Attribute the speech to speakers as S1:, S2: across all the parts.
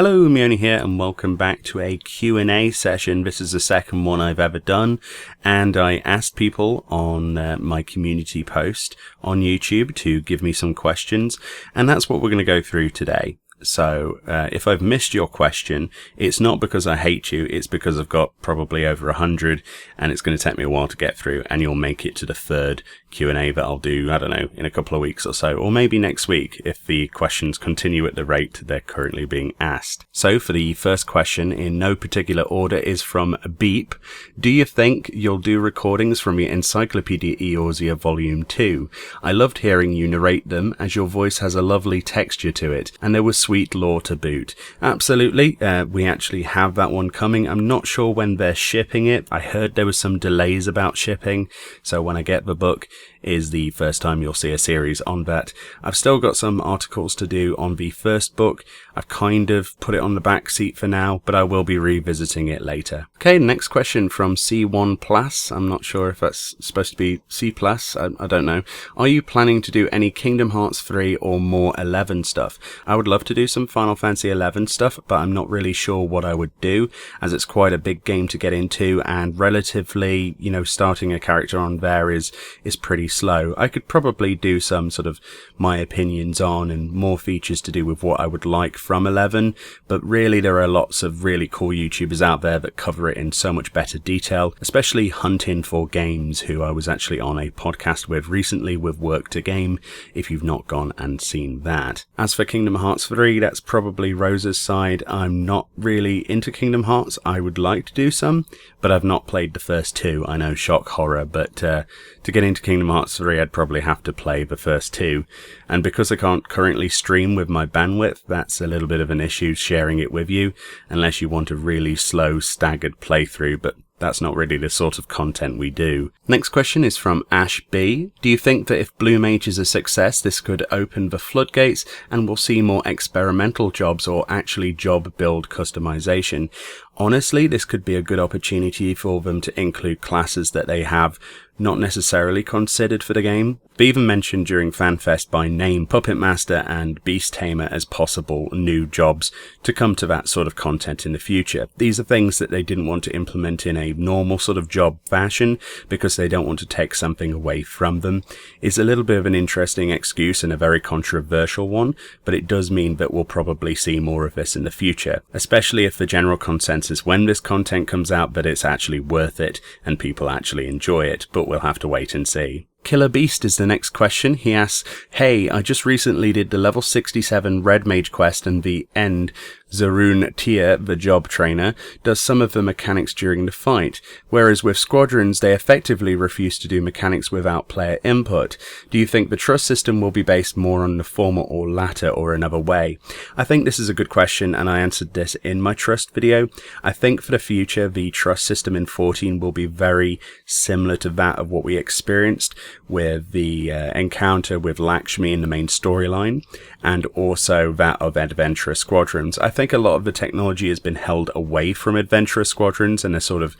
S1: Hello, Meoni here, and welcome back to a Q&A session. This is the second one I've ever done, and I asked people on my community post on YouTube to give me some questions, and that's what we're going to go through today. So if I've missed your question, it's not because I hate you, it's because I've got probably over 100 and it's going to take me a while to get through, and you'll make it to the third Q&A that I'll do, I don't know, in a couple of weeks or so, or maybe next week if the questions continue at the rate they're currently being asked. So for the first question, in no particular order, is from Beep. Do you think you'll do recordings from your Encyclopedia Eorzea Volume 2? I loved hearing you narrate them, as your voice has a lovely texture to it, and there was sweet lore to boot. Absolutely, we actually have that one coming. I'm not sure when they're shipping it. I heard there was some delays about shipping, so when I get the book is the first time you'll see a series on that. I've still got some articles to do on the first book. I've kind of put it on the back seat for now, but I will be revisiting it later. Okay, next question from C1+. I'm not sure if that's supposed to be C+. I don't know. Are you planning to do any Kingdom Hearts 3 or more 11 stuff? I would love to do some Final Fantasy 11 stuff, but I'm not really sure what I would do, as it's quite a big game to get into, and relatively, starting a character on there is pretty slow. I could probably do some sort of my opinions on and more features to do with what I would like from 11, but really there are lots of really cool YouTubers out there that cover it in so much better detail, especially Hunting for Games, who I was actually on a podcast with recently with Work to Game, if you've not gone and seen that. As for Kingdom Hearts 3, that's probably Rosa's side. I'm not really into Kingdom Hearts. I would like to do some, but I've not played the first two. I know, shock horror, but to get into Kingdom Hearts 3, I'd probably have to play the first two. And because I can't currently stream with my bandwidth, that's a little bit of an issue sharing it with you, unless you want a really slow, staggered playthrough, but that's not really the sort of content we do. Next question is from Ash B. Do you think that if Blue Mage is a success, this could open the floodgates and we'll see more experimental jobs or actually job build customization? Honestly, this could be a good opportunity for them to include classes that they have not necessarily considered for the game. They even mentioned during FanFest by name Puppet Master and Beast Tamer as possible new jobs to come to that sort of content in the future. These are things that they didn't want to implement in a normal sort of job fashion because they don't want to take something away from them. It's a little bit of an interesting excuse and a very controversial one, but it does mean that we'll probably see more of this in the future, especially if the general consensus when this content comes out that it's actually worth it and people actually enjoy it, but we'll have to wait and see. Killer Beast is the next question. He asks, hey, I just recently did the level 67 Red Mage quest and the end Zaroon Tia, the job trainer, does some of the mechanics during the fight, whereas with squadrons they effectively refuse to do mechanics without player input. Do you think the trust system will be based more on the former or latter or another way? I think this is a good question, and I answered this in my trust video. I think for the future the trust system in 14 will be very similar to that of what we experienced with the encounter with Lakshmi in the main storyline, and also that of Adventurer Squadrons. I think a lot of the technology has been held away from Adventurer Squadrons, and they're sort of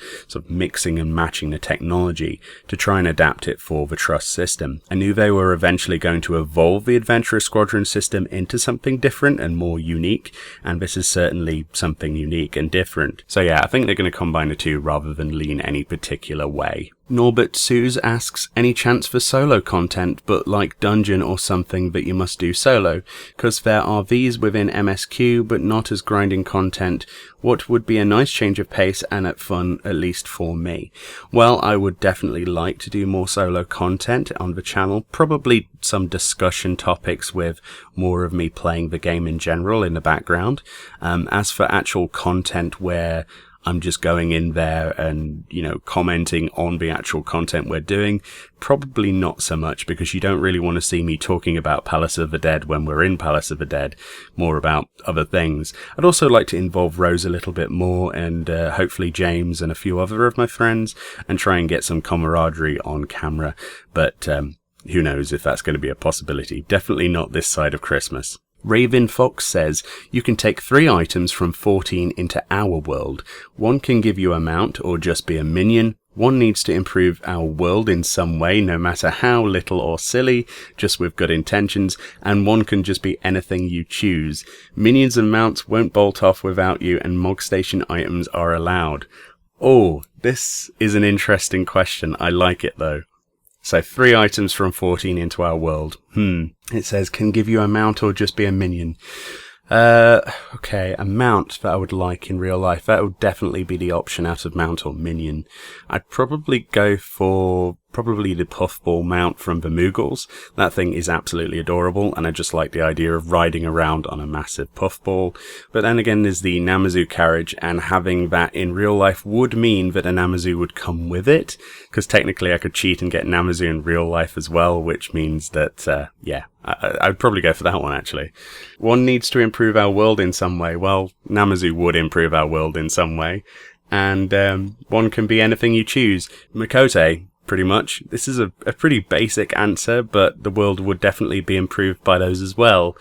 S1: mixing and matching the technology to try and adapt it for the trust system. I knew they were eventually going to evolve the Adventurer Squadron system into something different and more unique, and this is certainly something unique and different. So yeah, I think they're going to combine the two rather than lean any particular way. Norbert Suze asks, any chance for solo content, but like dungeon or something that you must do solo? Because there are these within MSQ, but not as grinding content. What would be a nice change of pace and at fun, at least for me? Well, I would definitely like to do more solo content on the channel, probably some discussion topics with more of me playing the game in general in the background. As for actual content where I'm just going in there and, commenting on the actual content we're doing, probably not so much, because you don't really want to see me talking about Palace of the Dead when we're in Palace of the Dead, more about other things. I'd also like to involve Rose a little bit more, and hopefully James and a few other of my friends, and try and get some camaraderie on camera, but who knows if that's going to be a possibility. Definitely not this side of Christmas. Raven Fox says, you can take 3 items from 14 into our world. One can give you a mount or just be a minion. One needs to improve our world in some way, no matter how little or silly, just with good intentions, and one can just be anything you choose. Minions and mounts won't bolt off without you, and Mog Station items are allowed. Oh, this is an interesting question. I like it though. So 3 items from 14 into our world. It says, can give you a mount or just be a minion. Okay, a mount that I would like in real life. That would definitely be the option out of mount or minion. I'd probably go for the puffball mount from the Moogles. That thing is absolutely adorable, and I just like the idea of riding around on a massive puffball. But then again, there's the Namazu carriage, and having that in real life would mean that a Namazu would come with it, because technically I could cheat and get Namazu in real life as well, which means that, yeah, I'd probably go for that one, actually. One needs to improve our world in some way. Well, Namazu would improve our world in some way. And one can be anything you choose. Makote, pretty much. This is a pretty basic answer, but the world would definitely be improved by those as well.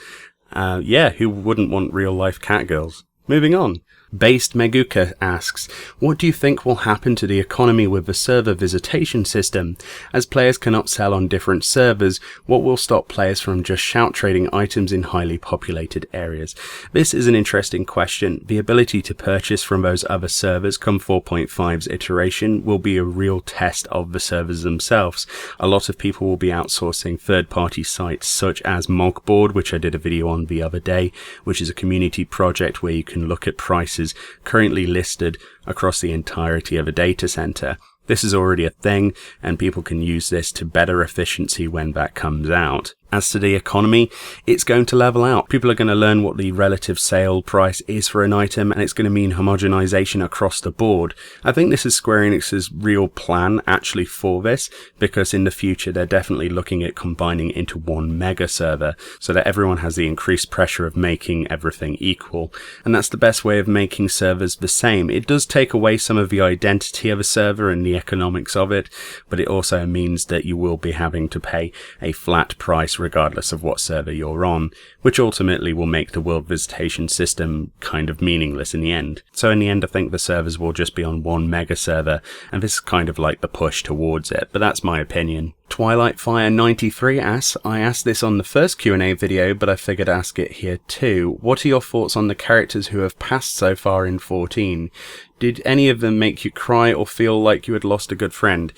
S1: Yeah, who wouldn't want real-life catgirls? Moving on. Based Meguka asks, what do you think will happen to the economy with the server visitation system? As players can upsell on different servers, what will stop players from just shout trading items in highly populated areas? This is an interesting question. The ability to purchase from those other servers come 4.5's iteration will be a real test of the servers themselves. A lot of people will be outsourcing third-party sites such as Mogboard, which I did a video on the other day, which is a community project where you can look at prices currently listed across the entirety of a data center. This is already a thing, and people can use this to better efficiency when that comes out. As to the economy, it's going to level out. People are going to learn what the relative sale price is for an item, and it's going to mean homogenization across the board. I think this is Square Enix's real plan actually for this, because in the future they're definitely looking at combining into one mega server, so that everyone has the increased pressure of making everything equal. And that's the best way of making servers the same. It does take away some of the identity of a server and the economics of it, but it also means that you will be having to pay a flat price regardless of what server you're on, which ultimately will make the world visitation system kind of meaningless in the end. So in the end, I think the servers will just be on one mega server, and this is kind of like the push towards it, but that's my opinion. Twilight Fire 93 asks, I asked this on the first Q&A video, but I figured I'd ask it here too. What are your thoughts on the characters who have passed so far in 14? Did any of them make you cry or feel like you had lost a good friend?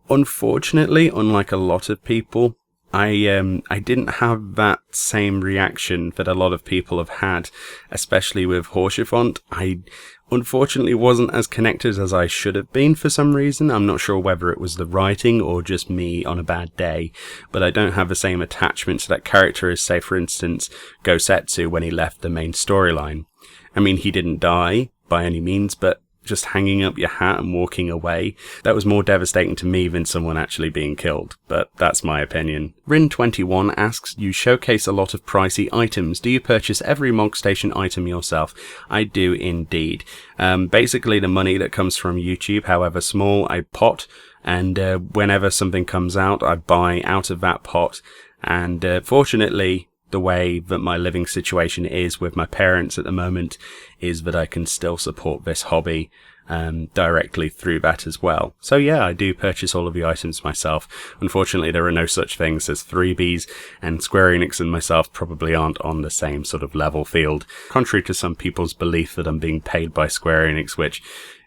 S1: Unfortunately, unlike a lot of people, I didn't have that same reaction that a lot of people have had, especially with Horshifont. I unfortunately wasn't as connected as I should have been for some reason. I'm not sure whether it was the writing or just me on a bad day, but I don't have the same attachment to that character as, say, for instance, Gosetsu when he left the main storyline. I mean, he didn't die by any means, but just hanging up your hat and walking away, that was more devastating to me than someone actually being killed, but that's my opinion. Rin21 asks, you showcase a lot of pricey items. Do you purchase every Mog Station item yourself? I do indeed. Basically the money that comes from YouTube, however small, I pot, and whenever something comes out, I buy out of that pot, and fortunately, the way that my living situation is with my parents at the moment is that I can still support this hobby directly through that as well. So yeah, I do purchase all of the items myself. Unfortunately, there are no such things as freebies, and Square Enix and myself probably aren't on the same sort of level field, contrary to some people's belief that I'm being paid by Square Enix, which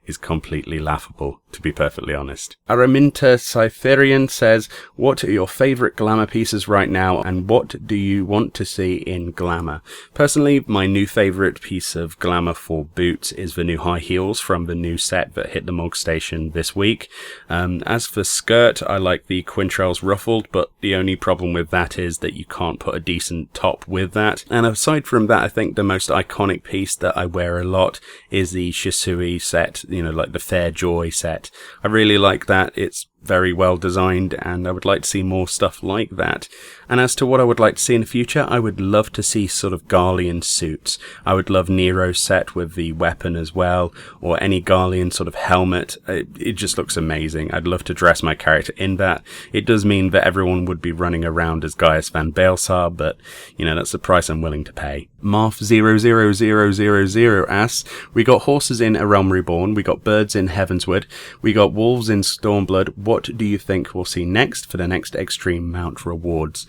S1: is completely laughable, to be perfectly honest. Araminta Cytherian says, what are your favourite Glamour pieces right now, and what do you want to see in Glamour? Personally, my new favourite piece of Glamour for boots is the new high heels from the new set that hit the Mog Station this week. As for skirt, I like the Quintrell's ruffled, but the only problem with that is that you can't put a decent top with that. And aside from that, I think the most iconic piece that I wear a lot is the Shisui set, you know, like the Fair Joy set. I really like that. It's very well designed, and I would like to see more stuff like that. And as to what I would like to see in the future, I would love to see sort of Garlean suits. I would love Nero's set with the weapon as well, or any Garlean sort of helmet. It just looks amazing. I'd love to dress my character in that. It does mean that everyone would be running around as Gaius van Baelsar, but, you know, that's the price I'm willing to pay. Marth00000 asks, we got horses in A Realm Reborn, we got birds in Heavensward, we got wolves in Stormblood. What do you think we'll see next for the next Extreme Mount rewards?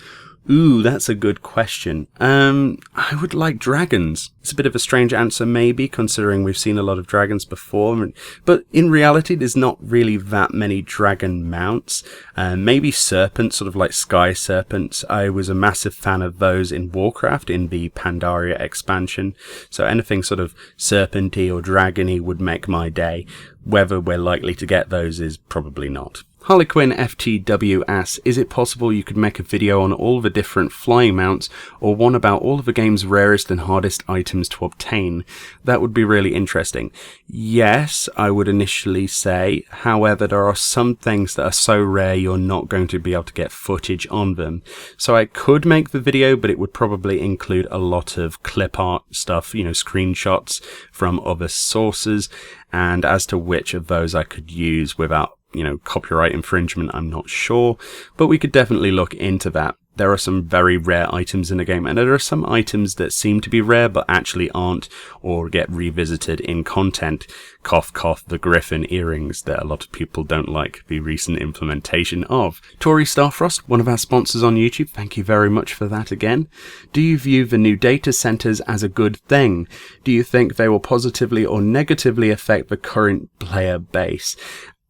S1: Ooh, that's a good question. I would like dragons. It's a bit of a strange answer maybe, considering we've seen a lot of dragons before, but in reality there's not really that many dragon mounts. Maybe serpents, sort of like sky serpents. I was a massive fan of those in Warcraft in the Pandaria expansion, so anything sort of serpenty or dragony would make my day. Whether we're likely to get those is probably not. Harlequin FTW asks, is it possible you could make a video on all the different flying mounts, or one about all of the game's rarest and hardest items to obtain? That would be really interesting. Yes, I would initially say. However, there are some things that are so rare you're not going to be able to get footage on them. So I could make the video, but it would probably include a lot of clip art stuff, you know, screenshots from other sources. And as to which of those I could use without, you know, copyright infringement, I'm not sure, but we could definitely look into that. There are some very rare items in the game, and there are some items that seem to be rare but actually aren't, or get revisited in content. Cough cough, the Griffin earrings that a lot of people don't like the recent implementation of. Tori Starfrost, one of our sponsors on YouTube, thank you very much for that again. Do you view the new data centers as a good thing? Do you think they will positively or negatively affect the current player base?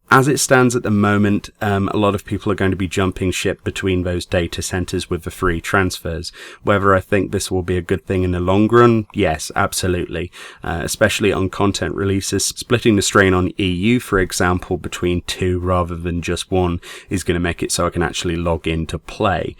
S1: As it stands at the moment, a lot of people are going to be jumping ship between those data centers with the free transfers. Whether I think this will be a good thing in the long run, yes, absolutely. Especially on content releases. Splitting the strain on EU, for example, between two rather than just one is going to make it so I can actually log in to play,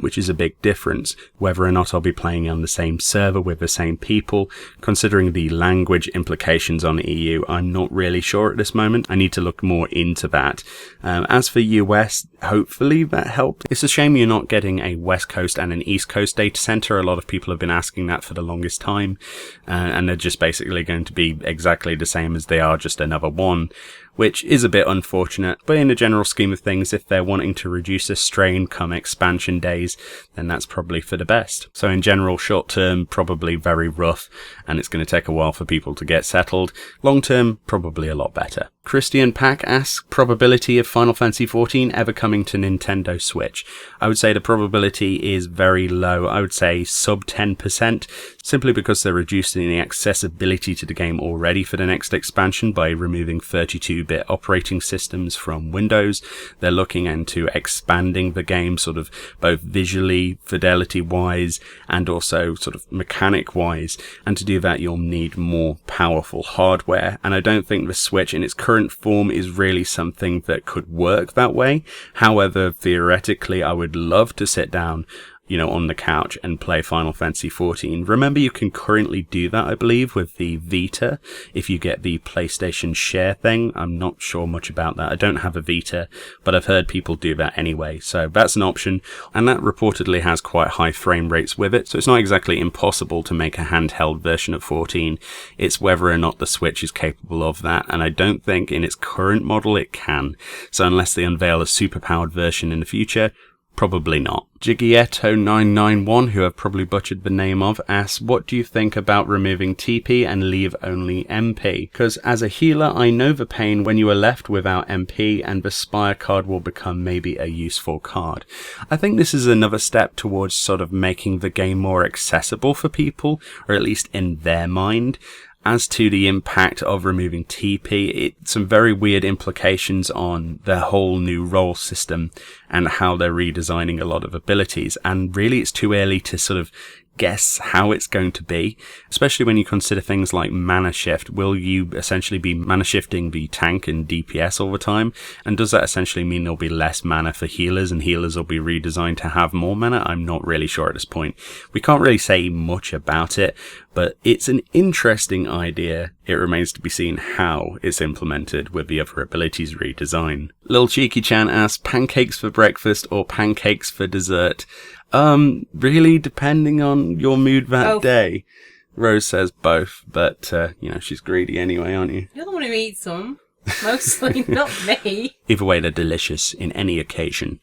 S1: which is a big difference. Whether or not I'll be playing on the same server with the same people, considering the language implications on EU, I'm not really sure at this moment. I need to look more into that. As for US, hopefully that helped. It's a shame you're not getting a West Coast and an East Coast data center. A lot of people have been asking that for the longest time, and they're just basically going to be exactly the same as they are, just another one, which is a bit unfortunate. But in the general scheme of things, if they're wanting to reduce the strain come expansion days, then that's probably for the best. So in general, short term, probably very rough, and it's going to take a while for people to get settled. Long term, probably a lot better. Christian Pack asks, probability of Final Fantasy XIV ever coming to Nintendo Switch? I would say the probability is very low. I would say sub 10%, simply because they're reducing the accessibility to the game already for the next expansion by removing 32-bit operating systems from Windows. They're looking into expanding the game sort of both visually, fidelity-wise, and also sort of mechanic-wise. And to do that, you'll need more powerful hardware. And I don't think the Switch in its current form is really something that could work that way. However, theoretically, I would love to sit down, you know, on the couch and play Final Fantasy XIV. Remember, you can currently do that, I believe, with the Vita, if you get the PlayStation Share thing. I'm not sure much about that. I don't have a Vita, but I've heard people do that anyway, so that's an option, and that reportedly has quite high frame rates with it, so it's not exactly impossible to make a handheld version of 14. It's whether or not the Switch is capable of that, and I don't think in its current model it can. So unless they unveil a superpowered version in the future, probably not. Jigieto991, who I've probably butchered the name of, asks, what do you think about removing TP and leave only MP? Because as a healer, I know the pain when you are left without MP, and the Spire card will become maybe a useful card. I think this is another step towards sort of making the game more accessible for people, or at least in their mind. As to the impact of removing TP, some very weird implications on their whole new role system and how they're redesigning a lot of abilities. And really, it's too early to sort of guess how it's going to be, especially when you consider things like mana shift. Will you essentially be mana shifting the tank and DPS all the time? And does that essentially mean there'll be less mana for healers, and healers will be redesigned to have more mana? I'm not really sure at this point. We can't really say much about it, but it's an interesting idea. It remains to be seen how it's implemented with the other abilities redesign. Lil Cheeky Chan asks, pancakes for breakfast or pancakes for dessert? Really depending on your mood that day. Rose says both, but, she's greedy anyway, aren't you?
S2: You're the one who eats them. Mostly, not me.
S1: Either way, they're delicious in any occasion.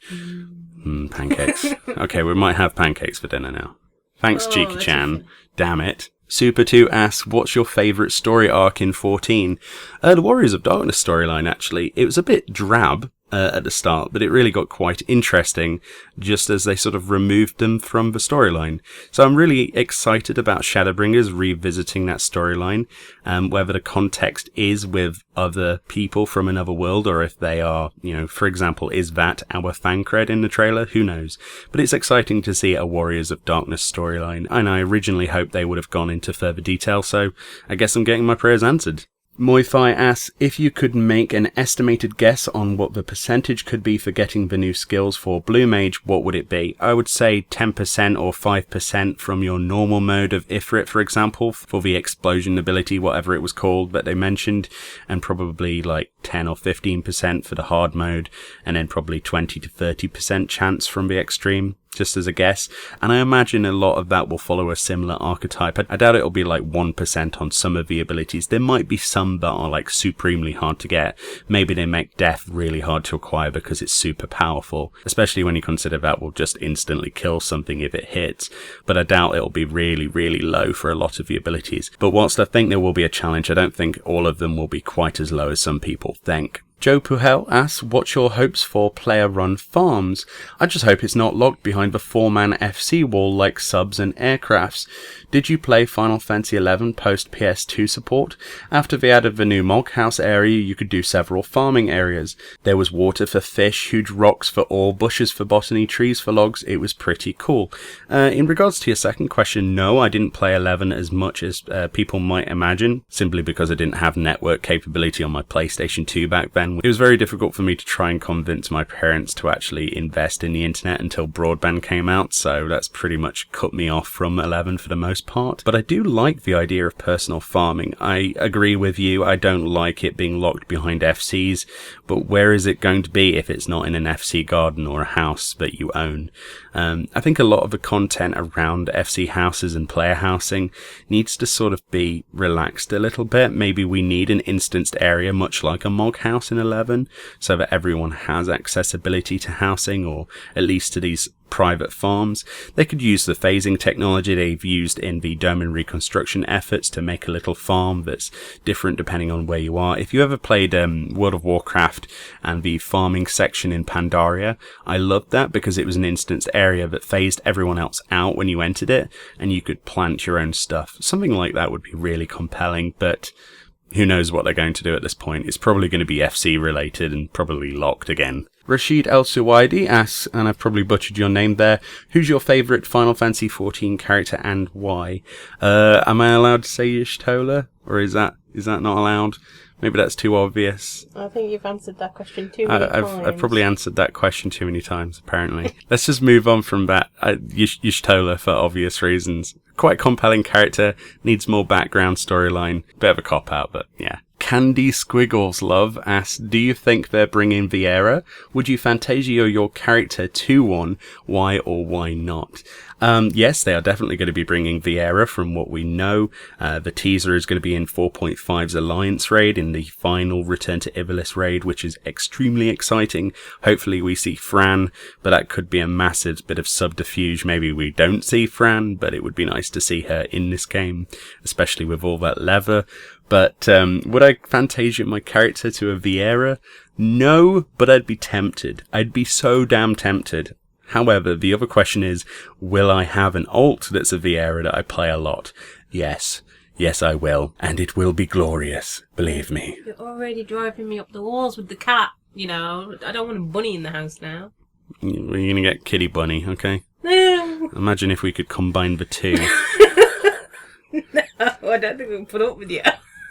S1: Pancakes. Okay, we might have pancakes for dinner now. Thanks, Cheeky Chan. Damn it. Super 2 asks, what's your favourite story arc in 14? The Warriors of Darkness storyline, actually. It was a bit drab at the start, but it really got quite interesting just as they sort of removed them from the storyline. So I'm really excited about Shadowbringers revisiting that storyline, whether the context is with other people from another world or if they are, for example, is that our fan cred in the trailer? Who knows? But it's exciting to see a Warriors of Darkness storyline, and I originally hoped they would have gone into further detail, so I guess I'm getting my prayers answered. Moify asks, if you could make an estimated guess on what the percentage could be for getting the new skills for Blue Mage, what would it be? I would say 10% or 5% from your normal mode of Ifrit, for example, for the explosion ability, whatever it was called that they mentioned, and probably like 10 or 15% for the hard mode, and then probably 20 to 30% chance from the extreme. Just as a guess, and I imagine a lot of that will follow a similar archetype. I doubt it'll be like 1% on some of the abilities. There might be some that are like supremely hard to get. Maybe they make death really hard to acquire because it's super powerful, especially when you consider that will just instantly kill something if it hits. But I doubt it'll be really, really low for a lot of the abilities. But whilst I think there will be a challenge, I don't think all of them will be quite as low as some people think. Joe Puhel asks, what's your hopes for player-run farms? I just hope it's not locked behind the 4-man FC wall like subs and aircrafts. Did you play Final Fantasy XI post PS2 support? After they added the new Mog House area, you could do several farming areas. There was water for fish, huge rocks for ore, bushes for botany, trees for logs. It was pretty cool. In regards to your second question, no, I didn't play 11 as much as people might imagine, simply because I didn't have network capability on my PlayStation 2 back then. It was very difficult for me to try and convince my parents to actually invest in the internet until broadband came out, so that's pretty much cut me off from 11 for the most part. But I do like the idea of personal farming. I agree with you, I don't like it being locked behind FCs, but where is it going to be if it's not in an FC garden or a house that you own? I think a lot of the content around FC houses and player housing needs to sort of be relaxed a little bit. Maybe we need an instanced area much like a Mog House in 11, so that everyone has accessibility to housing, or at least to these private farms. They could use the phasing technology they've used in the dome and reconstruction efforts to make a little farm that's different depending on where you are. If you ever played World of Warcraft and the farming section in Pandaria, I loved that because it was an instanced area that phased everyone else out when you entered it, and you could plant your own stuff. Something like that would be really compelling, but who knows what they're going to do at this point. It's probably going to be FC related and probably locked again. Rashid El Suwaidi asks, and I've probably butchered your name there, who's your favourite Final Fantasy XIV character and why? Am I allowed to say Y'shtola? Or is that not allowed? Maybe that's too obvious.
S2: I think you've answered that question too many times.
S1: I've probably answered that question too many times, apparently. Let's just move on from that. Y'shtola, for obvious reasons. Quite compelling character, needs more background storyline. Bit of a cop-out, but yeah. Candy Squiggles Love asks, do you think they're bringing Viera? Would you Fantasia your character to one? Why or why not? Yes, they are definitely going to be bringing Viera from what we know. The teaser is going to be in 4.5's Alliance raid, in the final Return to Ivalice raid, which is extremely exciting. Hopefully we see Fran, but that could be a massive bit of subterfuge. Maybe we don't see Fran, but it would be nice to see her in this game, especially with all that leather. But would I Fantasia my character to a Viera? No, but I'd be tempted. I'd be so damn tempted. However, the other question is, will I have an alt that's a Viera that I play a lot? Yes. Yes, I will. And it will be glorious. Believe me.
S2: You're already driving me up the walls with the cat, I don't want a bunny in the house now.
S1: You're going to get Kitty Bunny, okay? Imagine if we could combine the two.
S2: No, I don't think we can put up with you.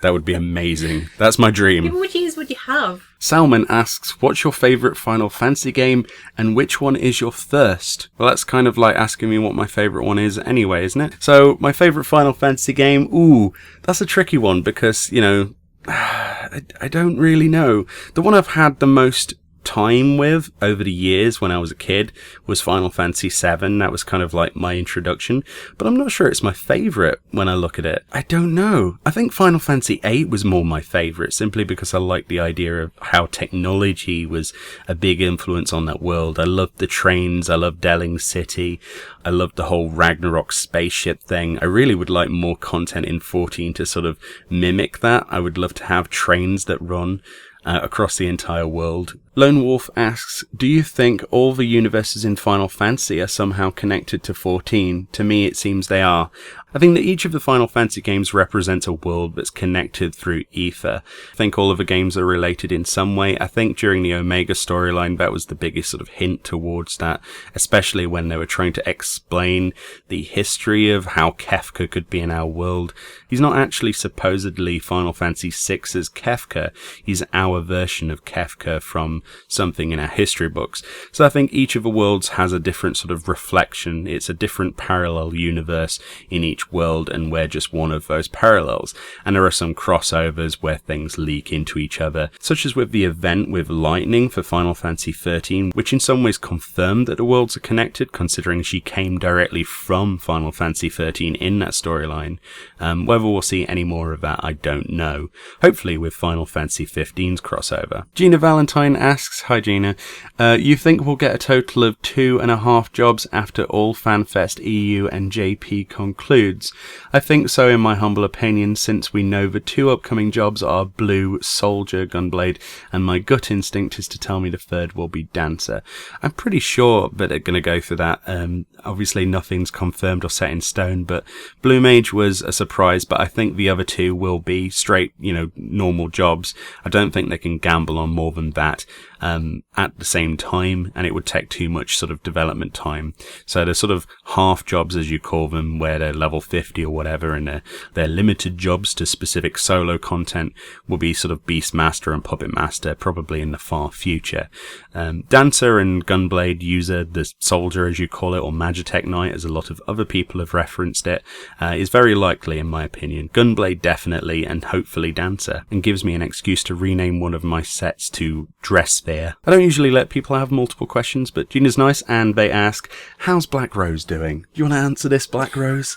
S1: That would be amazing. That's my dream.
S2: Yeah, but which years would you have?
S1: Salman asks, what's your favourite Final Fantasy game and which one is your thirst? Well, that's kind of like asking me what my favourite one is anyway, isn't it? So, my favourite Final Fantasy game, that's a tricky one because, I don't really know. The one I've had the most time with over the years when I was a kid was Final Fantasy VII. That was kind of like my introduction, but I'm not sure it's my favourite when I look at it. I don't know. I think Final Fantasy VIII was more my favourite simply because I liked the idea of how technology was a big influence on that world. I loved the trains, I loved Delling City, I loved the whole Ragnarok spaceship thing. I really would like more content in 14 to sort of mimic that. I would love to have trains that run across the entire world. Lone Wolf asks, do you think all the universes in Final Fantasy are somehow connected to 14? To me, it seems they are. I think that each of the Final Fantasy games represents a world that's connected through ether. I think all of the games are related in some way. I think during the Omega storyline, that was the biggest sort of hint towards that, especially when they were trying to explain the history of how Kefka could be in our world. He's not actually supposedly Final Fantasy VI's Kefka. He's our version of Kefka from something in our history books. So I think each of the worlds has a different sort of reflection. It's a different parallel universe in each world, and we're just one of those parallels. And there are some crossovers where things leak into each other, such as with the event with Lightning for Final Fantasy XIII, which in some ways confirmed that the worlds are connected, considering she came directly from Final Fantasy XIII in that storyline. Whether we'll see any more of that, I don't know. Hopefully with Final Fantasy XV's crossover. Gina Valentine asks, hi Gina, you think we'll get a total of 2.5 jobs after all FanFest EU and JP concludes? I think so in my humble opinion, since we know the 2 upcoming jobs are Blue, Soldier, Gunblade, and my gut instinct is to tell me the 3rd will be Dancer. I'm pretty sure that they're going to go for that. Obviously nothing's confirmed or set in stone, but Blue Mage was a surprise, but I think the other 2 will be straight, normal jobs. I don't think they can gamble on more than that at the same time, and it would take too much sort of development time. So they're sort of half jobs, as you call them, where they're level 50 or whatever, and they're limited jobs to specific solo content will be sort of Beastmaster and Puppet Master, probably in the far future. Dancer and Gunblade User, the Soldier as you call it, or Magitech Knight as a lot of other people have referenced it, is very likely in my opinion. Gunblade definitely, and hopefully Dancer, and gives me an excuse to rename one of my sets to Dress Sphere. I don't usually let people have multiple questions, but Gina's nice, and they ask, how's Black Rose doing? Do you want to answer this, Black Rose?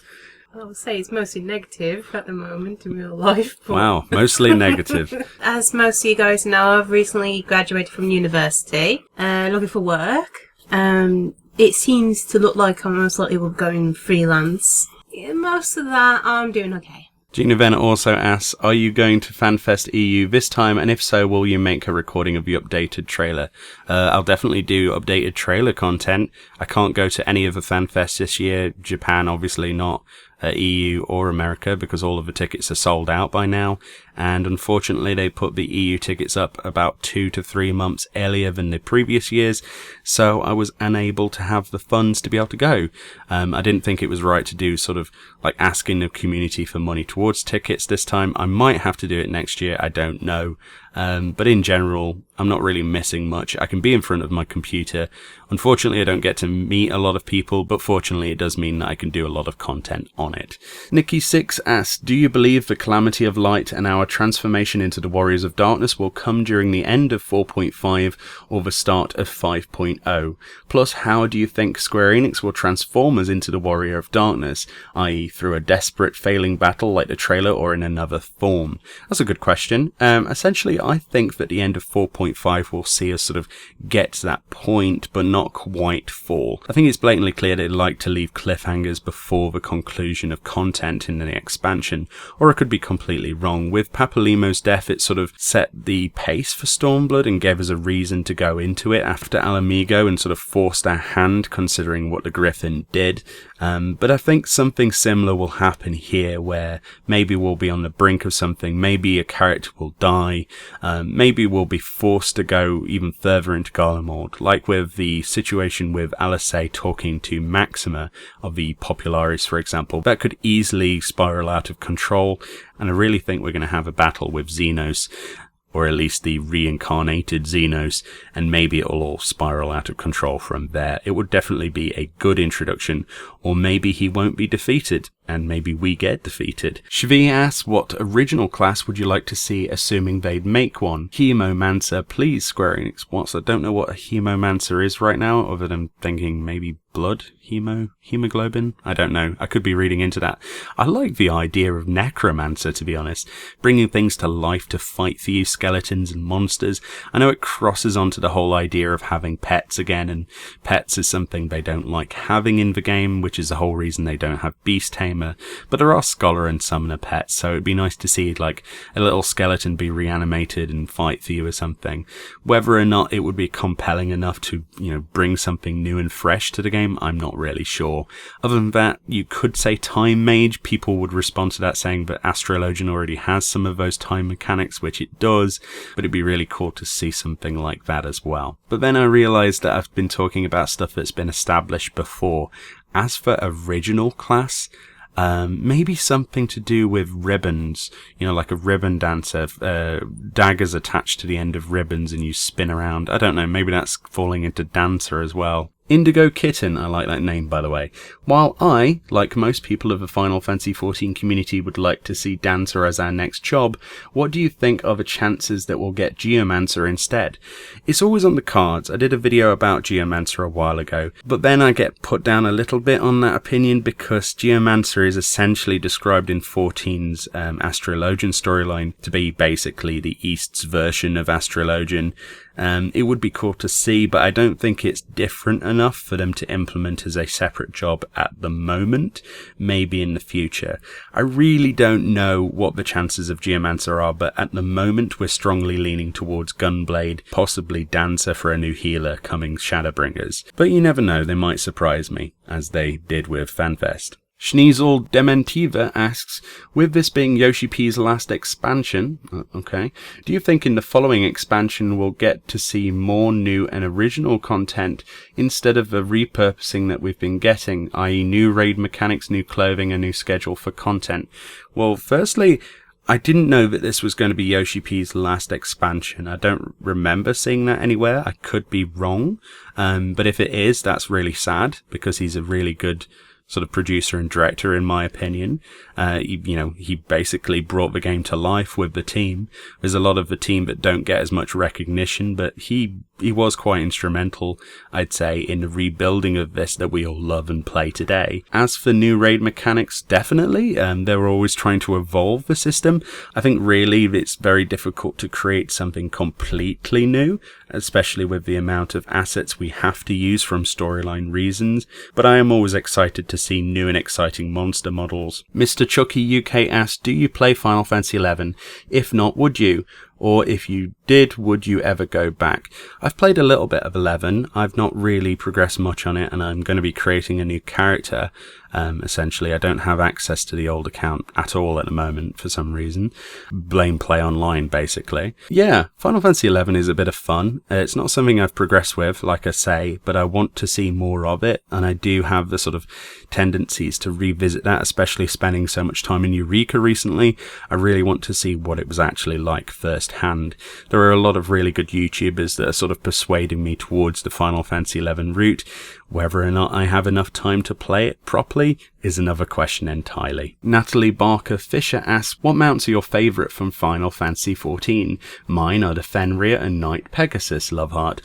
S2: I'll say it's mostly negative at the moment in real life. But
S1: wow, mostly negative.
S2: As most of you guys know, I've recently graduated from university, looking for work. It seems to look like I'm most likely going freelance. Yeah, most of that, I'm doing okay.
S1: Gina Venn also asks, are you going to FanFest EU this time, and if so, will you make a recording of the updated trailer? I'll definitely do updated trailer content. I can't go to any of the FanFests this year. Japan, obviously not. EU or America, because all of the tickets are sold out by now, and unfortunately they put the EU tickets up about 2 to 3 months earlier than the previous years, so I was unable to have the funds to be able to go. I didn't think it was right to do sort of like asking the community for money towards tickets this time. I might have to do it next year, I don't know. But in general, I'm not really missing much. I can be in front of my computer. Unfortunately, I don't get to meet a lot of people, but fortunately, it does mean that I can do a lot of content on it. Nikki6 asks, do you believe the Calamity of Light and our transformation into the Warriors of Darkness will come during the end of 4.5 or the start of 5.0? Plus, how do you think Square Enix will transform us into the Warrior of Darkness, i.e. through a desperate failing battle like the trailer or in another form? That's a good question. Essentially, I think that the end of 4.5 will see us sort of get to that point, but not quite fall. I think it's blatantly clear they'd like to leave cliffhangers before the conclusion of content in the expansion, or I could be completely wrong. With Papalimo's death, it sort of set the pace for Stormblood and gave us a reason to go into it after Alamigo and sort of forced our hand considering what the Griffin did. But I think something similar will happen here, where maybe we'll be on the brink of something, maybe a character will die, Maybe we'll be forced to go even further into Glamour, like with the situation with Alice talking to Maxima of the Popularis, for example. That could easily spiral out of control, and I really think we're going to have a battle with Xenos, or at least the reincarnated Xenos, and maybe it'll all spiral out of control from there. It would definitely be a good introduction, or maybe he won't be defeated, and maybe we get defeated. Shvi asks, what original class would you like to see, assuming they'd make one? Geomancer, please, Square Enix. I don't know what a Geomancer is right now, other than thinking maybe blood? Hemoglobin? I don't know. I could be reading into that. I like the idea of necromancer, to be honest. Bringing things to life to fight for you, skeletons and monsters. I know it crosses onto the whole idea of having pets again, and pets is something they don't like having in the game, which is the whole reason they don't have Beast Tamer. But there are Scholar and Summoner pets, so it'd be nice to see like a little skeleton be reanimated and fight for you or something. Whether or not it would be compelling enough to, bring something new and fresh to the game, I'm not really sure. Other than that, you could say Time Mage. People would respond to that saying that Astrologian already has some of those time mechanics, which it does, but it'd be really cool to see something like that as well. But then I realized that I've been talking about stuff that's been established before. As for original class, maybe something to do with ribbons, like a ribbon dancer, daggers attached to the end of ribbons and you spin around. I don't know, maybe that's falling into dancer as well. Indigo Kitten, I like that name, by the way. While I, like most people of the Final Fantasy XIV community, would like to see Dancer as our next job, what do you think are the chances that we'll get Geomancer instead? It's always on the cards. I did a video about Geomancer a while ago, but then I get put down a little bit on that opinion because Geomancer is essentially described in 14's Astrologian storyline to be basically the East's version of Astrologian. It would be cool to see, but I don't think it's different enough for them to implement as a separate job at the moment. Maybe in the future. I really don't know what the chances of Geomancer are, but at the moment we're strongly leaning towards Gunblade, possibly Dancer for a new healer coming Shadowbringers. But you never know, they might surprise me, as they did with FanFest. Schneasel Dementiva asks, with this being Yoshi P's last expansion, do you think in the following expansion we'll get to see more new and original content instead of the repurposing that we've been getting, i.e. new raid mechanics, new clothing, a new schedule for content? Well, firstly, I didn't know that this was going to be Yoshi P's last expansion. I don't remember seeing that anywhere. I could be wrong, but if it is, that's really sad because he's a really good sort of producer and director, in my opinion. He basically brought the game to life with the team. There's a lot of the team that don't get as much recognition, but he was quite instrumental, I'd say, in the rebuilding of this that we all love and play today. As for new raid mechanics, definitely. They were always trying to evolve the system. I think really it's very difficult to create something completely new, especially with the amount of assets we have to use from storyline reasons. But I am always excited to see new and exciting monster models. Mr. Chucky UK asked, do you play Final Fantasy XI? If not, would you? Or if you did, would you ever go back? I've played a little bit of 11. I've not really progressed much on it, and I'm going to be creating a new character. Essentially, I don't have access to the old account at all at the moment for some reason. Blame Play Online, basically. Yeah, Final Fantasy XI is a bit of fun. It's not something I've progressed with, like I say, but I want to see more of it, and I do have the sort of tendencies to revisit that, especially spending so much time in Eureka recently. I really want to see what it was actually like firsthand. There are a lot of really good YouTubers that are sort of persuading me towards the Final Fantasy XI route. Whether or not I have enough time to play it properly is another question entirely. Natalie Barker Fisher asks, what mounts are your favourite from Final Fantasy XIV? Mine are the Fenrir and Knight Pegasus, Loveheart.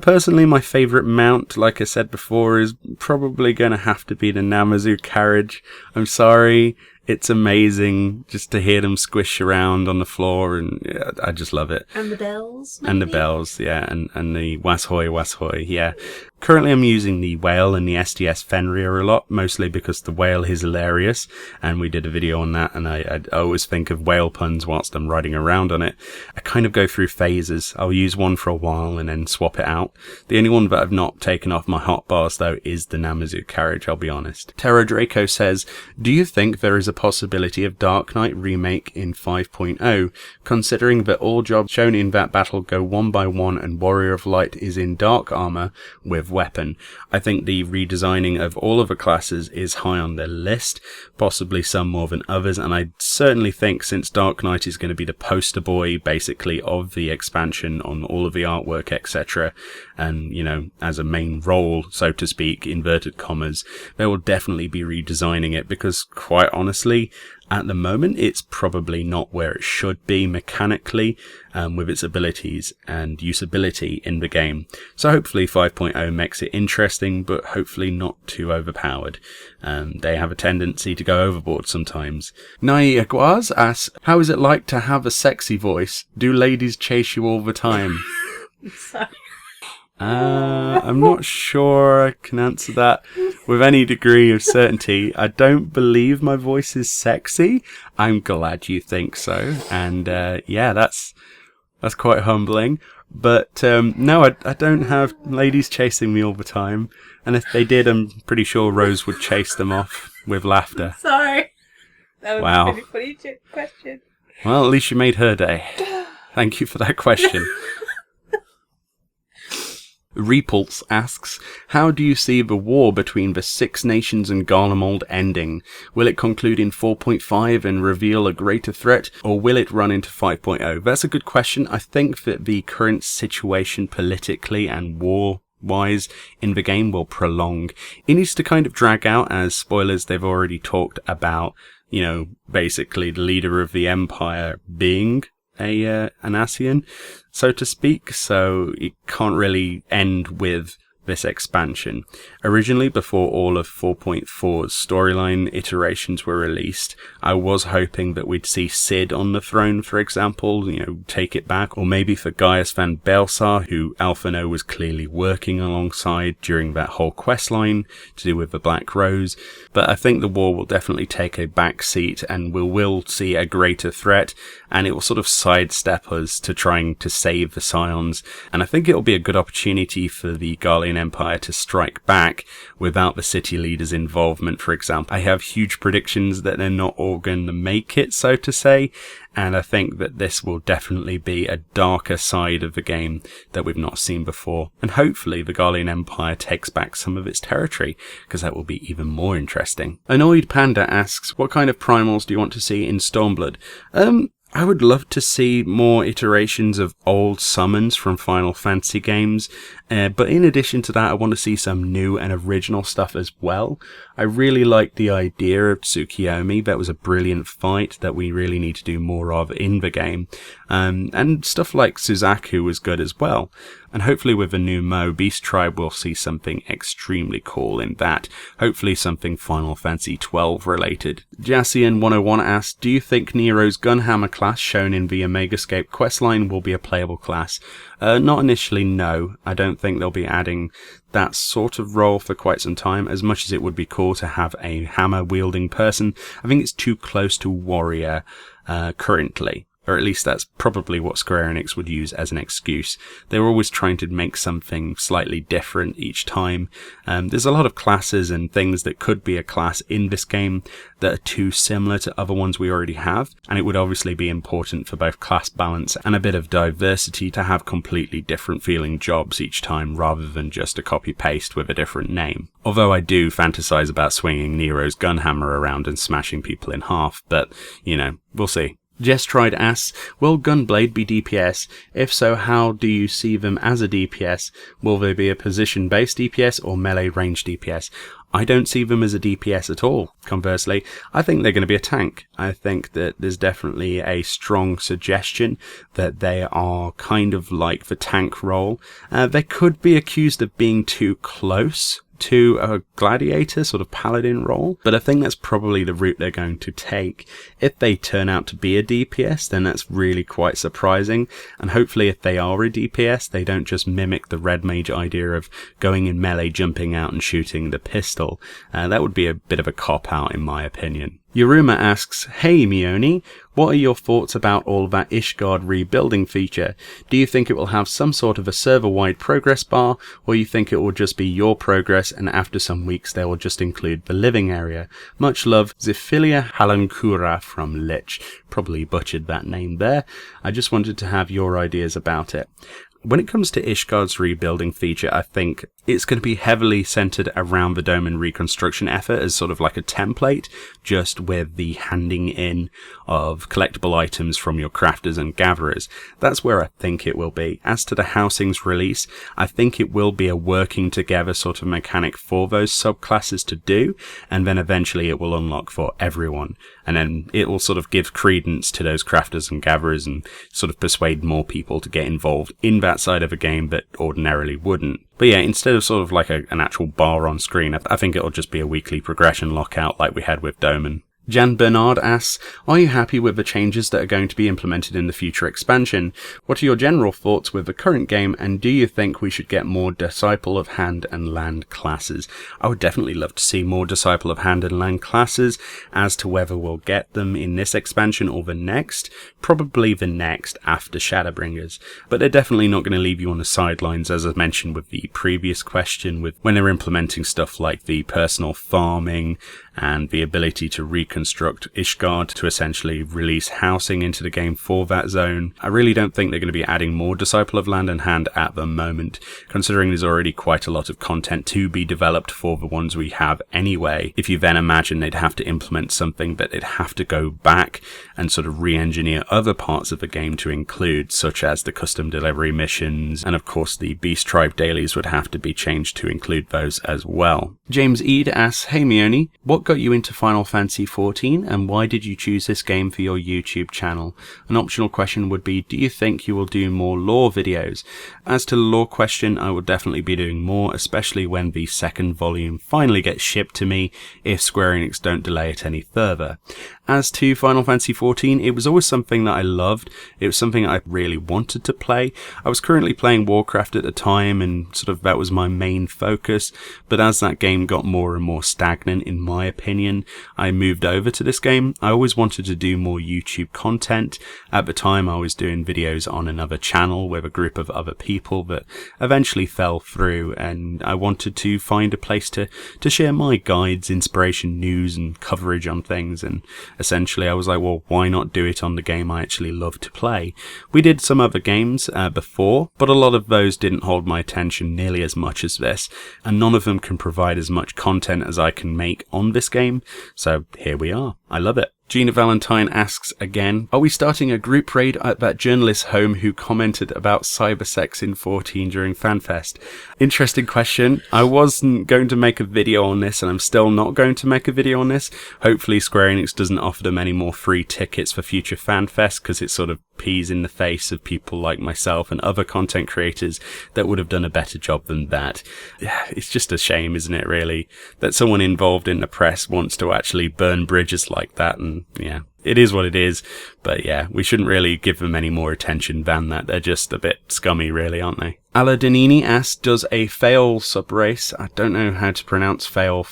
S1: Personally, my favourite mount, like I said before, is probably going to have to be the Namazu carriage. I'm sorry. It's amazing just to hear them squish around on the floor, and yeah, I just love it.
S2: And the bells, maybe?
S1: And the bells, yeah, and the Washoi, yeah. Currently I'm using the whale and the STS Fenrir a lot, mostly because the whale is hilarious, and we did a video on that, and I always think of whale puns whilst I'm riding around on it. I kind of go through phases. I'll use one for a while and then swap it out. The only one that I've not taken off my hotbars though is the Namazu carriage, I'll be honest. Terra Draco says, do you think there is a possibility of Dark Knight remake in 5.0, considering that all jobs shown in that battle go 1 by 1 and Warrior of Light is in dark armor with weapon? I think the redesigning of all of the classes is high on their list, possibly some more than others, and I certainly think since Dark Knight is going to be the poster boy basically of the expansion on all of the artwork, etc., and you know, as a main role, so to speak, inverted commas, they will definitely be redesigning it, because quite honestly, at the moment, it's probably not where it should be mechanically, with its abilities and usability in the game. So hopefully 5.0 makes it interesting, but hopefully not too overpowered. They have a tendency to go overboard sometimes. Nai Aguaz asks, how is it like to have a sexy voice? Do ladies chase you all the time?
S2: Sorry.
S1: I'm not sure I can answer that with any degree of certainty. I don't believe my voice is sexy. I'm glad you think so. And yeah, that's quite humbling. But no, I don't have ladies chasing me all the time. And if they did, I'm pretty sure Rose would chase them off with laughter.
S2: Sorry. That was
S1: Wow.
S2: a pretty funny question.
S1: Well, at least you made her day. Thank you for that question. Repulse asks, how do you see the war between the Six Nations and Garlemald ending? Will it conclude in 4.5 and reveal a greater threat, or will it run into 5.0? That's a good question. I think that the current situation politically and war-wise in the game will prolong. It needs to kind of drag out, as spoilers, they've already talked about, you know, basically the leader of the Empire being an Ascian, so to speak, so it can't really end with this expansion. Originally, before all of 4.4's storyline iterations were released, I was hoping that we'd see Cid on the throne, for example, you know, take it back, or maybe for Gaius van Belsar, who Alphino was clearly working alongside during that whole questline to do with the Black Rose. But I think the war will definitely take a back seat, and we will see a greater threat, and it will sort of sidestep us to trying to save the Scions, and I think it will be a good opportunity for the Garlean Empire to strike back without the city leaders' involvement, for example. I have huge predictions that they're not all going to make it, so to say, and I think that this will definitely be a darker side of the game that we've not seen before, and hopefully the Garlean Empire takes back some of its territory, because that will be even more interesting. Annoyed Panda asks, what kind of primals do you want to see in Stormblood? I would love to see more iterations of old summons from Final Fantasy games, but in addition to that, I want to see some new and original stuff as well. I really like the idea of Tsukiyomi. That was a brilliant fight that we really need to do more of in the game. And stuff like Suzaku was good as well. And hopefully with the new Mo Beast Tribe, we'll see something extremely cool in that. Hopefully something Final Fantasy XII related. Jassian101 asks, do you think Nero's Gunhammer class shown in the Omegascape questline will be a playable class? Not initially, no. I don't think they'll be adding that sort of role for quite some time, as much as it would be cool to have a hammer-wielding person. I think it's too close to warrior currently. Or at least that's probably what Square Enix would use as an excuse. They're always trying to make something slightly different each time. There's a lot of classes and things that could be a class in this game that are too similar to other ones we already have, and it would obviously be important for both class balance and a bit of diversity to have completely different feeling jobs each time rather than just a copy-paste with a different name. Although I do fantasize about swinging Nero's gunhammer around and smashing people in half, but, you know, we'll see. Jess Tried asks, will Gunblade be DPS? If so, how do you see them as a DPS? Will they be a position-based DPS or melee range DPS? I don't see them as a DPS at all. Conversely, I think they're going to be a tank. I think that there's definitely a strong suggestion that they are kind of like the tank role. They could be accused of being too close to a gladiator, sort of paladin role, but I think that's probably the route they're going to take. If they turn out to be a DPS, then that's really quite surprising, and hopefully if they are a DPS, they don't just mimic the red mage idea of going in melee, jumping out and shooting the pistol. That would be a bit of a cop-out in my opinion. Yuruma asks, "Hey Meoni, what are your thoughts about all of that Ishgard rebuilding feature? Do you think it will have some sort of a server-wide progress bar, or you think it will just be your progress and after some weeks they will just include the living area? Much love, Zephilia Halankura from Lich." Probably butchered that name there. I just wanted to have your ideas about it. When it comes to Ishgard's rebuilding feature, I think it's going to be heavily centered around the dome and reconstruction effort as sort of like a template, just with the handing in of collectible items from your crafters and gatherers. That's where I think it will be. As to the housing's release, I think it will be a working together sort of mechanic for those subclasses to do, and then eventually it will unlock for everyone. And then it will sort of give credence to those crafters and gatherers and sort of persuade more people to get involved in that side of a game that ordinarily wouldn't. But yeah, instead of sort of like an actual bar on screen, I think it'll just be a weekly progression lockout like we had with Doman. Jan Bernard asks, "Are you happy with the changes that are going to be implemented in the future expansion? What are your general thoughts with the current game, and do you think we should get more Disciple of Hand and Land classes?" I would definitely love to see more Disciple of Hand and Land classes. As to whether we'll get them in this expansion or the next, probably the next after Shadowbringers. But they're definitely not going to leave you on the sidelines, as I mentioned with the previous question, with when they're implementing stuff like the personal farming and the ability to reconstruct Ishgard to essentially release housing into the game for that zone. I really don't think they're going to be adding more Disciple of Land and Hand at the moment, considering there's already quite a lot of content to be developed for the ones we have anyway. If you then imagine they'd have to implement something that they'd have to go back and sort of re-engineer other parts of the game to include, such as the custom delivery missions, and of course the Beast Tribe dailies would have to be changed to include those as well. James Eade asks, "Hey Meoni, what got you into Final Fantasy XIV and why did you choose this game for your YouTube channel?" An optional question would be, do you think you will do more lore videos? As to the lore question, I will definitely be doing more, especially when the second volume finally gets shipped to me, if Square Enix don't delay it any further. As to Final Fantasy XIV, it was always something that I loved. It was something I really wanted to play. I was currently playing Warcraft at the time and sort of that was my main focus, but as that game got more and more stagnant in my opinion, I moved over to this game. I always wanted to do more YouTube content. At the time I was doing videos on another channel with a group of other people that eventually fell through, and I wanted to find a place to share my guides, inspiration, news and coverage on things, and essentially I was like, well, why not do it on the game I actually love to play? We did some other games before, but a lot of those didn't hold my attention nearly as much as this, and none of them can provide as much content as I can make on this game, so here we are. I love it. Gina Valentine asks again, "Are we starting a group raid at that journalist's home who commented about cybersex in 14 during FanFest?" Interesting question. I wasn't going to make a video on this, and I'm still not going to make a video on this. Hopefully Square Enix doesn't offer them any more free tickets for future FanFest, because it sort of pees in the face of people like myself and other content creators that would have done a better job than that. Yeah, it's just a shame, isn't it, really, that someone involved in the press wants to actually burn bridges like that, and yeah, it is what it is. But yeah, we shouldn't really give them any more attention than that. They're just a bit scummy, really, aren't they? Aladanini asks, "Does a fail subrace," I don't know how to pronounce fail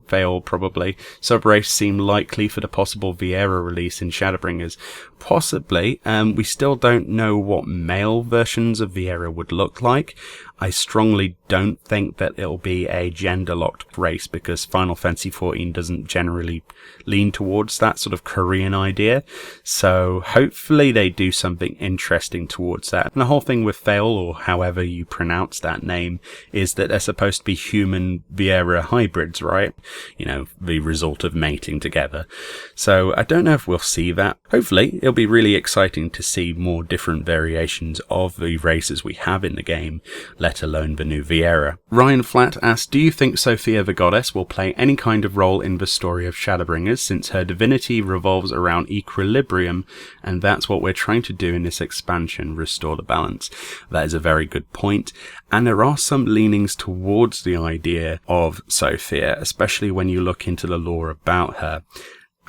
S1: probably, subrace seem likely for the possible Viera release in Shadowbringers? Possibly. We still don't know what male versions of Viera would look like. I strongly don't think that it'll be a gender-locked race, because Final Fantasy XIV doesn't generally lean towards that sort of Korean idea. So hopefully they do something interesting towards that. And the whole thing with Fail, or however you pronounce that name, is that they're supposed to be human Viera hybrids, right? You know, the result of mating together. So I don't know if we'll see that. Hopefully it'll be really exciting to see more different variations of the races we have in the game. let alone the new Viera. Ryan Flatt asked, do you think Sophia the Goddess will play any kind of role in the story of Shadowbringers, since her divinity revolves around equilibrium, and that's what we're trying to do in this expansion, restore the balance? That is a very good point, and there are some leanings towards the idea of Sophia, especially when you look into the lore about her.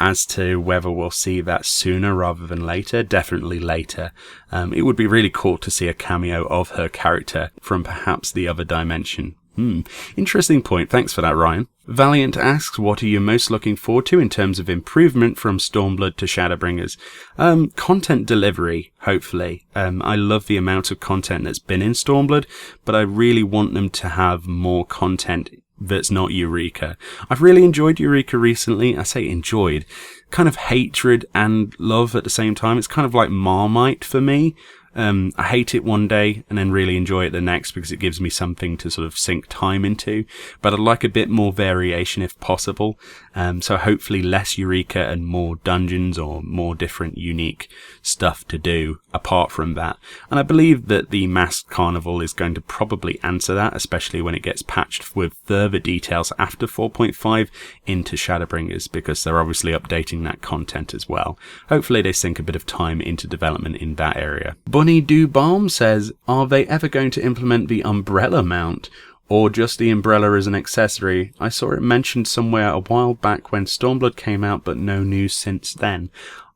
S1: As to whether we'll see that sooner rather than later, definitely later. It would be really cool to see a cameo of her character from perhaps the other dimension. Interesting point. Thanks for that, Ryan. Valiant asks, what are you most looking forward to in terms of improvement from Stormblood to Shadowbringers? Content delivery, hopefully. I love the amount of content that's been in Stormblood, but I really want them to have more content that's not Eureka. I've really enjoyed Eureka recently. I say enjoyed. Kind of hatred and love at the same time. It's kind of like Marmite for me. I hate it one day and then really enjoy it the next because it gives me something to sort of sink time into. But I'd like a bit more variation if possible. So hopefully less Eureka and more dungeons or more different unique stuff to do apart from that. And I believe that the Masked Carnival is going to probably answer that, especially when it gets patched with further details after 4.5 into Shadowbringers, because they're obviously updating that content as well. Hopefully they sink a bit of time into development in that area. Bunny Do Balm says, are they ever going to implement the umbrella mount? Or just the umbrella as an accessory? I saw it mentioned somewhere a while back when Stormblood came out, but no news since then.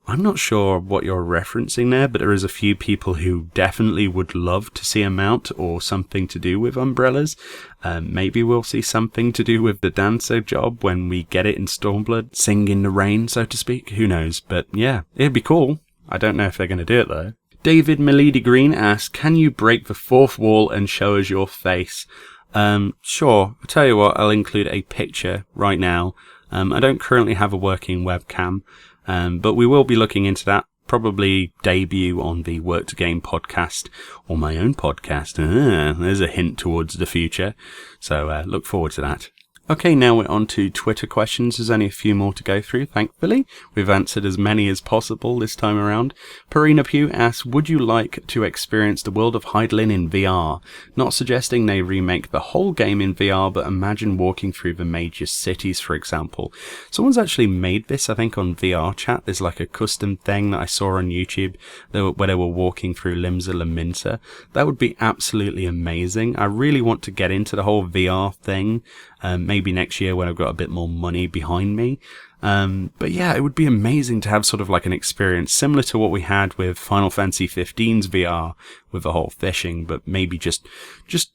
S1: I'm not sure what you're referencing there, but there is a few people who definitely would love to see a mount or something to do with umbrellas. Maybe we'll see something to do with the dancer job when we get it in Stormblood. Sing in the rain, so to speak. Who knows? But yeah, it'd be cool. I don't know if they're going to do it though. David Milady Green asks, can you break the fourth wall and show us your face? Sure. I'll tell you what, I'll include a picture right now. I don't currently have a working webcam, but we will be looking into that. Probably debut on the Work to Game podcast or my own podcast. There's a hint towards the future. So look forward to that. Okay, now we're on to Twitter questions. There's only a few more to go through, thankfully. We've answered as many as possible this time around. Parina Pugh asks, would you like to experience the world of Hydaelyn in VR? Not suggesting they remake the whole game in VR, but imagine walking through the major cities, for example. Someone's actually made this, I think, on VR chat. There's like a custom thing that I saw on YouTube where they were walking through Limsa Lominsa. That would be absolutely amazing. I really want to get into the whole VR thing. Maybe next year when I've got a bit more money behind me. But yeah, it would be amazing to have sort of like an experience similar to what we had with Final Fantasy XV's VR with the whole fishing, but maybe just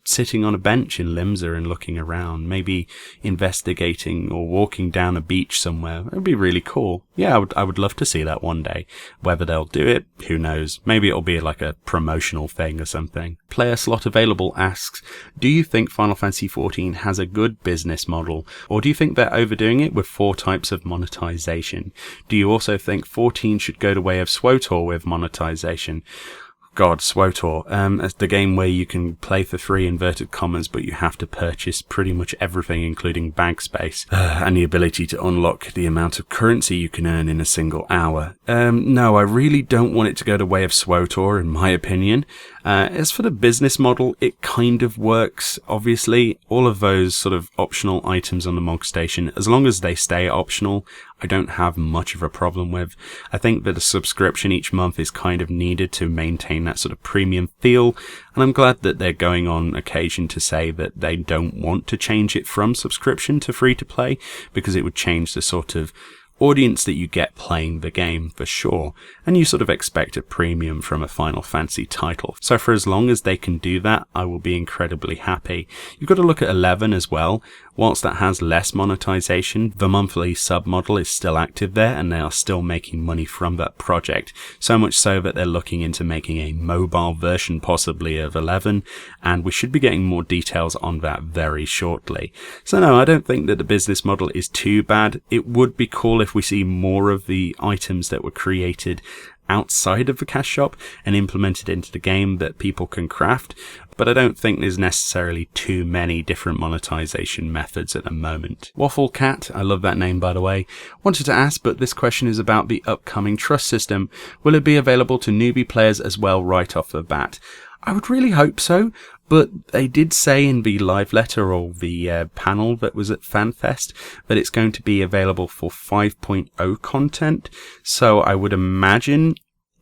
S1: sitting on a bench in Limsa and looking around, maybe investigating or walking down a beach somewhere. It would be really cool. Yeah, I would love to see that one day. Whether they'll do it, who knows? Maybe it'll be like a promotional thing or something. Player Slot Available asks, do you think Final Fantasy XIV has a good business model, or do you think they're overdoing it with 4 types of monetization? Do you also think 14 should go the way of SWTOR with monetization? God, SWTOR. It's the game where you can play for free, inverted commas, but you have to purchase pretty much everything, including bag space, and the ability to unlock the amount of currency you can earn in a single hour. No, I really don't want it to go the way of SWTOR, in my opinion. As for the business model, it kind of works, obviously. All of those sort of optional items on the Mog Station, as long as they stay optional, I don't have much of a problem with. I think that a subscription each month is kind of needed to maintain that sort of premium feel, and I'm glad that they're going on occasion to say that they don't want to change it from subscription to free to play, because it would change the sort of audience that you get playing the game for sure, and you sort of expect a premium from a Final Fantasy title. So for as long as they can do that, I will be incredibly happy. You've got to look at 11 as well. Whilst that has less monetization, the monthly sub model is still active there, and they are still making money from that project. So much so that they're looking into making a mobile version possibly of 11, and we should be getting more details on that very shortly. So no, I don't think that the business model is too bad. It would be cool if we see more of the items that were created outside of the cash shop and implemented into the game that people can craft, but I don't think there's necessarily too many different monetization methods at the moment. Waffle Cat, I love that name by the way, wanted to ask, but this question is about the upcoming trust system. Will it be available to newbie players as well right off the bat? I would really hope so. But they did say in the live letter or the panel that was at FanFest that it's going to be available for 5.0 content. So I would imagine,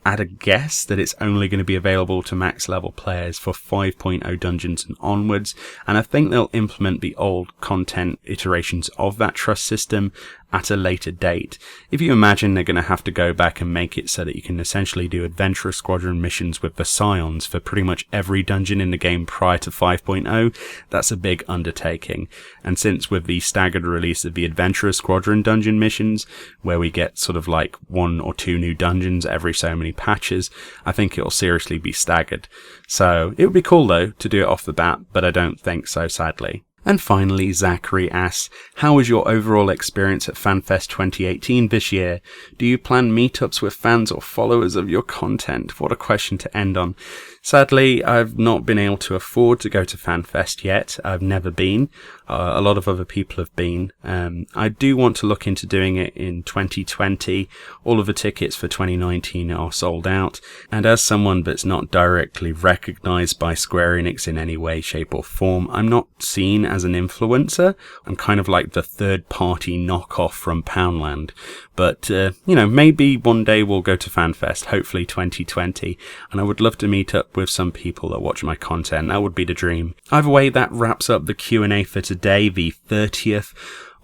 S1: at a guess, that it's only going to be available to max level players for 5.0 dungeons and onwards. And I think they'll implement the old content iterations of that trust system at a later date. If you imagine they're going to have to go back and make it so that you can essentially do Adventurer Squadron missions with the Scions for pretty much every dungeon in the game prior to 5.0, that's a big undertaking. And since with the staggered release of the Adventurer Squadron dungeon missions, where we get sort of like 1 or 2 new dungeons every so many patches, I think it'll seriously be staggered. So it would be cool though to do it off the bat, but I don't think so, sadly. And finally, Zachary asks, how was your overall experience at FanFest 2018 this year? Do you plan meetups with fans or followers of your content? What a question to end on. Sadly, I've not been able to afford to go to FanFest yet. I've never been. A lot of other people have been. I do want to look into doing it in 2020. All of the tickets for 2019 are sold out. And as someone that's not directly recognized by Square Enix in any way, shape or form, I'm not seen as an influencer. I'm kind of like the third party knockoff from Poundland. But, maybe one day we'll go to FanFest, hopefully 2020. And I would love to meet up with some people that watch my content. That would be the dream. Either way, that wraps up the Q&A for today, the 30th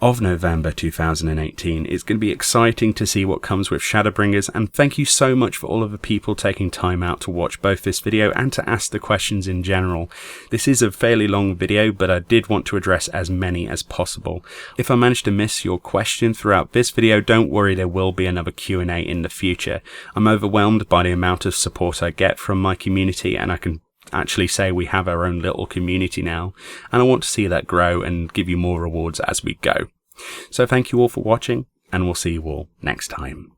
S1: of November 2018. It's going to be exciting to see what comes with Shadowbringers, and thank you so much for all of the people taking time out to watch both this video and to ask the questions in general. This is a fairly long video, but I did want to address as many as possible. If I managed to miss your question throughout this video, don't worry, there will be another Q&A in the future. I'm overwhelmed by the amount of support I get from my community, and I can actually say we have our own little community now, and I want to see that grow and give you more rewards as we go. So thank you all for watching, and we'll see you all next time.